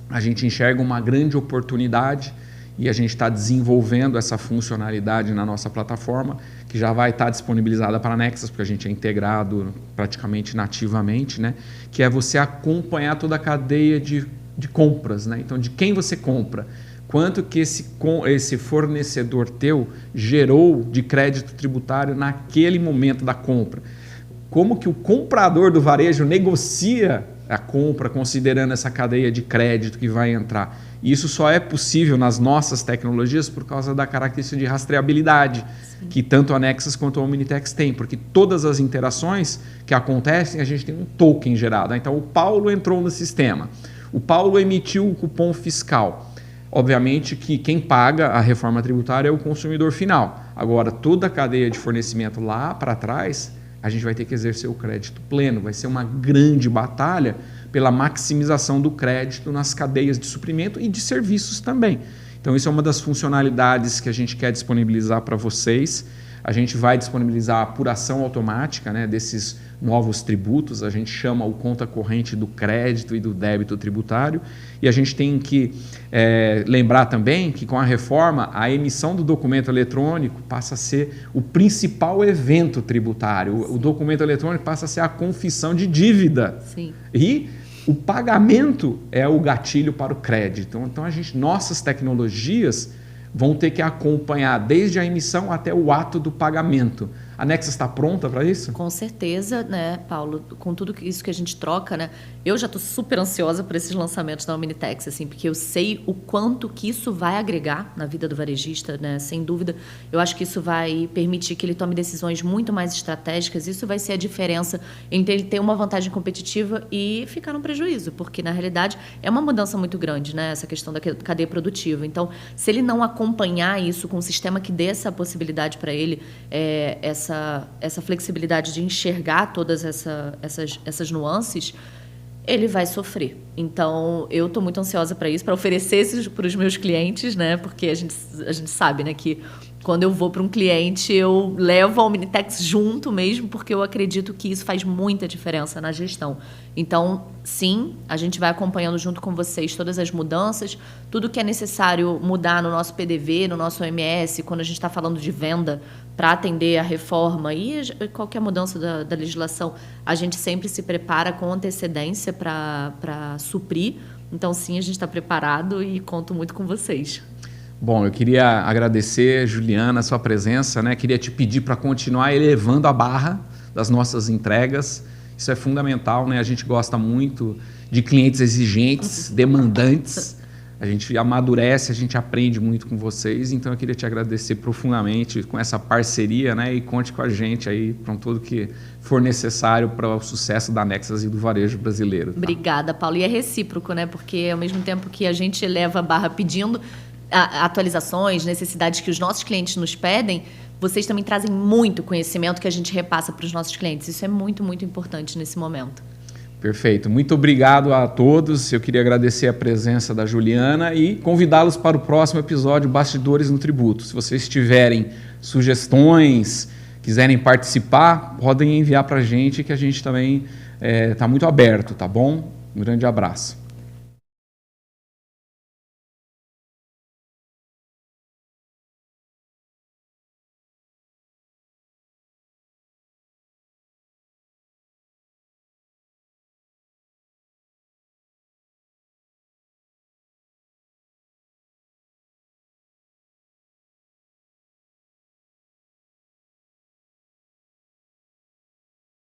a gente enxerga uma grande oportunidade e a gente está desenvolvendo essa funcionalidade na nossa plataforma, que já vai estar disponibilizada para a Nexas, porque a gente é integrado praticamente nativamente, né? Que é você acompanhar toda a cadeia de compras, né? Então, de quem você compra, quanto que esse fornecedor teu gerou de crédito tributário naquele momento da compra, como que o comprador do varejo negocia a compra considerando essa cadeia de crédito que vai entrar. E isso só é possível nas nossas tecnologias por causa da característica de rastreabilidade. Sim. Que tanto a Nexas quanto a Omnitex tem, porque todas as interações que acontecem, a gente tem um token gerado. Então, o Paulo entrou no sistema. O Paulo emitiu o cupom fiscal. Obviamente que quem paga a reforma tributária é o consumidor final. Agora, toda a cadeia de fornecimento lá para trás, a gente vai ter que exercer o crédito pleno. Vai ser uma grande batalha pela maximização do crédito nas cadeias de suprimento e de serviços também. Então, isso é uma das funcionalidades que a gente quer disponibilizar para vocês. A gente vai disponibilizar a apuração automática, né, desses novos tributos. A gente chama o conta corrente do crédito e do débito tributário. E a gente tem que lembrar também que com a reforma, a emissão do documento eletrônico passa a ser o principal evento tributário. O documento eletrônico passa a ser a confissão de dívida. Sim. E o pagamento é o gatilho para o crédito. Então, nossas tecnologias vão ter que acompanhar desde a emissão até o ato do pagamento. A Nexas está pronta para isso? Com certeza, né, Paulo? Com tudo isso que a gente troca, né? Eu já estou super ansiosa por esses lançamentos da Omnitex, assim, porque eu sei o quanto que isso vai agregar na vida do varejista, né? Sem dúvida. Eu acho que isso vai permitir que ele tome decisões muito mais estratégicas. Isso vai ser a diferença entre ele ter uma vantagem competitiva e ficar no prejuízo, porque, na realidade, é uma mudança muito grande, né? Essa questão da cadeia produtiva. Então, se ele não acompanhar isso com um sistema que dê essa possibilidade para ele, essa flexibilidade de enxergar todas essas nuances, ele vai sofrer. Então, eu estou muito ansiosa para isso, para oferecer isso para os meus clientes, né? Porque a gente sabe, né, que quando eu vou para um cliente, eu levo a Omnitex junto mesmo, porque eu acredito que isso faz muita diferença na gestão. Então, sim, a gente vai acompanhando junto com vocês todas as mudanças, tudo que é necessário mudar no nosso PDV, no nosso OMS, quando a gente está falando de venda, para atender a reforma e qualquer mudança da legislação, a gente sempre se prepara com antecedência para suprir. Então, sim, a gente está preparado e conto muito com vocês. Bom, eu queria agradecer, Juliana, a sua presença, né? Queria te pedir para continuar elevando a barra das nossas entregas. Isso é fundamental, né? A gente gosta muito de clientes exigentes, demandantes. A gente amadurece, a gente aprende muito com vocês. Então, eu queria te agradecer profundamente com essa parceria, né? E conte com a gente aí para tudo que for necessário para o sucesso da Nexas e do varejo brasileiro. Tá? Obrigada, Paulo. E é recíproco, né? Porque ao mesmo tempo que a gente eleva a barra pedindo atualizações, necessidades que os nossos clientes nos pedem, vocês também trazem muito conhecimento que a gente repassa para os nossos clientes. Isso é muito, muito importante nesse momento. Perfeito. Muito obrigado a todos. Eu queria agradecer a presença da Juliana e convidá-los para o próximo episódio Bastidores no Tributo. Se vocês tiverem sugestões, quiserem participar, podem enviar para a gente, que a gente também está muito aberto, tá bom? Um grande abraço.